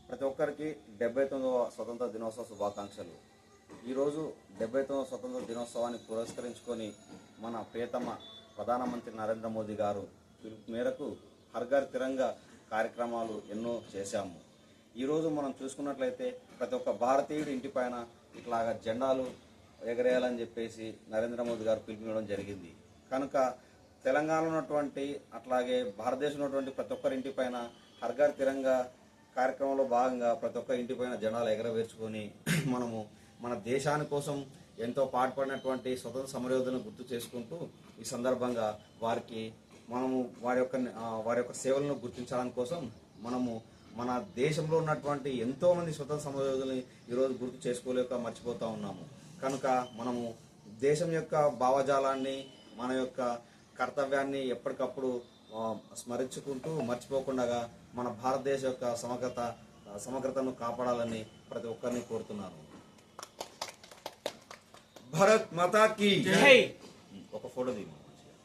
ప్రతి ఒక్కరికి 79వ స్వతంత్ర దినోత్సవ శుభాకాంక్షలు. ఈరోజు 79వ స్వతంత్ర దినోత్సవాన్ని పురస్కరించుకొని మన ప్రియతమ ప్రధానమంత్రి నరేంద్ర మోదీ గారు పిలుపు మేరకు హర్ ఘర్ తిరంగా కార్యక్రమాలు ఎన్నో చేశాము. ఈరోజు మనం చూసుకున్నట్లయితే ప్రతి ఒక్క భారతీయుడి ఇంటిపైన ఇట్లాగా జెండాలు ఎగరేయాలని చెప్పేసి నరేంద్ర మోదీ గారు పిలుపునివ్వడం జరిగింది. కనుక తెలంగాణలో ఉన్నటువంటి అట్లాగే భారతదేశంలో ఉన్నటువంటి ప్రతి ఒక్కరి ఇంటిపైన హర్ ఘర్ తిరంగా కార్యక్రమంలో భాగంగా ప్రతి ఒక్క ఇంటిపైన జెండాలు ఎగరవేర్చుకొని మనము మన దేశాని కోసం ఎంతో పాటుపడినటువంటి స్వతంత్ర సమరయోధులను గుర్తు చేసుకుంటూ ఈ సందర్భంగా వారికి మనము వారి యొక్క సేవలను గుర్తించడానికి కోసం మనము మన దేశంలో ఉన్నటువంటి ఎంతోమంది స్వతంత్ర సమరయోధులని ఈరోజు గుర్తు చేసుకోలేక మర్చిపోతూ ఉన్నాము. కనుక మనము దేశం యొక్క భావజాలాన్ని మన యొక్క కర్తవ్యాన్ని ఎప్పటికప్పుడు స్మరించుకుంటూ మర్చిపోకుండా మన భారతదేశ యొక్క సమగ్రతను కాపాడాలని ప్రతి ఒక్కరిని కోరుతున్నాను. భారత్ మాతా కీ జై. ఒక ఫోటో దిగు.